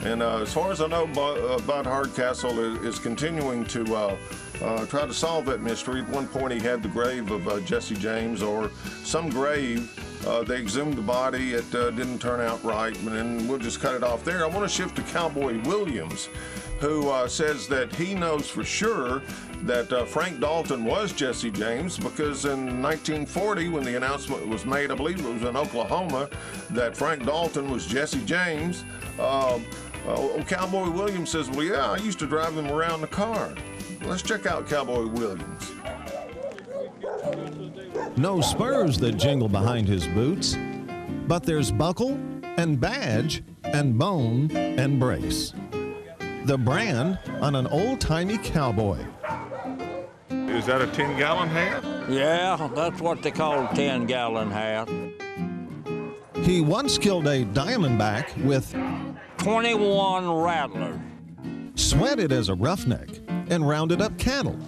And as far as I know, Bud Hardcastle is continuing to try to solve that mystery. At one point, he had the grave of Jesse James, or some grave. They exhumed the body. It didn't turn out right, and then we'll just cut it off there. I want to shift to Cowboy Williams, who says that he knows for sure that Frank Dalton was Jesse James, because in 1940, when the announcement was made, I believe it was in Oklahoma, that Frank Dalton was Jesse James, Cowboy Williams says, well, yeah, I used to drive him around the car. Let's check out Cowboy Williams. No spurs that jingle behind his boots, but there's buckle and badge and bone and brace. The brand on an old-timey cowboy. Is that a 10-gallon hat? Yeah, that's what they call a 10-gallon hat. He once killed a diamondback with 21 rattlers. sweated as a roughneck, and rounded up cattle.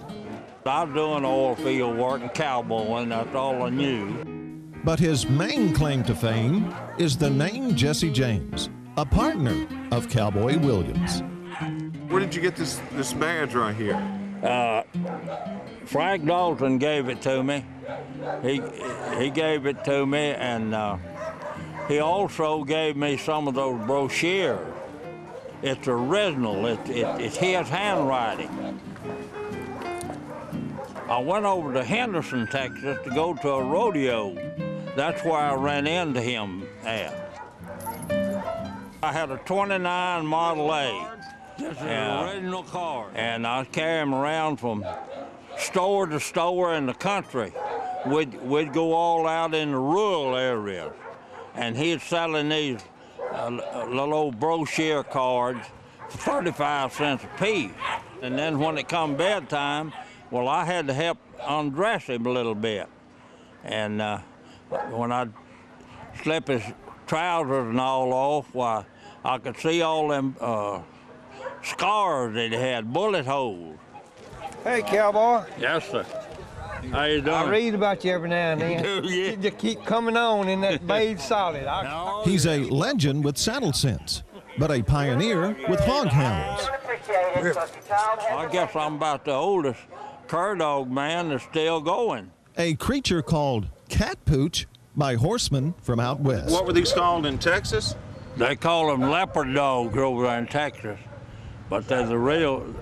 I was doing oil field work and cowboying, that's all I knew. But his main claim to fame is the name Jesse James, a partner of Cowboy Williams. Where did you get this badge right here? Frank Dalton gave it to me. He gave it to me, and he also gave me some of those brochures. It's original. It's his handwriting. I went over to Henderson, Texas to go to a rodeo. That's where I ran into him at. I had a 29 Model A. Just an original car. And I carried him around from store to store in the country. We'd go all out in the rural areas, and he'd selling these little old brochure cards for 35 cents a piece. And then when it come bedtime, well, I had to help undress him a little bit. And when I'd slip his trousers and all off, why, I could see all them scars that he had, bullet holes. Hey, cowboy. Yes, sir. How you doing? I read about you every now and then. You do, yeah. You just keep coming on in that beige solid. He's a legend with saddle sense, but a pioneer with hog hounds. I guess I'm about the oldest cur dog man that's still going. A creature called cat pooch by horsemen from out west. What were these called in Texas? They call them leopard dogs over there in Texas, but they're the real,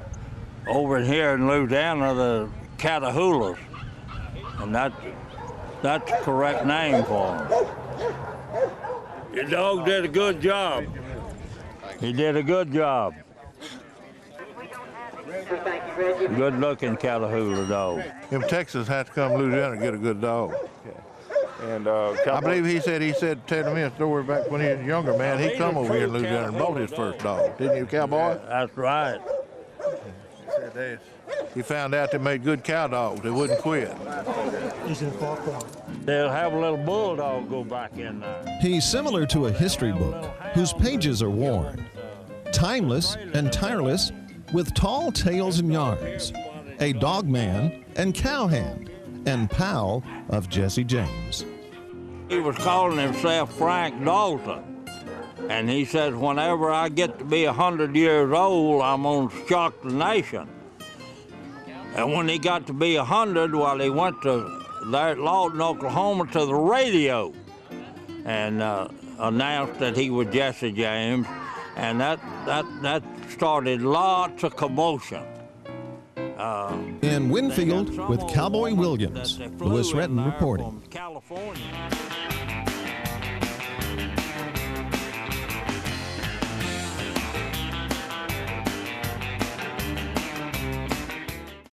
over here in Louisiana, the catahoulas, and that's the correct name for them. Your dog did a good job. He did a good job. Good-looking Catahoula dog. Them Texans have to come to Louisiana to get a good dog. And I believe he said telling me a story back when he was a younger man. He come over here in Louisiana and bought his first dog. Didn't you, cowboy? That's right. He found out they made good cow dogs. They wouldn't quit. They'll have a little bulldog go back in there. He's similar to a history book whose pages are worn, timeless and tireless, with tall tales and yarns, a dog man and cowhand, and pal of Jesse James. He was calling himself Frank Dalton, and he said, whenever I get to be 100 years old, I'm gonna shock the nation. And when he got to be 100, well, he went to there at Lawton, Oklahoma, to the radio and announced that he was Jesse James, and that started lots of commotion. In Winfield with Cowboy Williams, Louis Redden reporting. California.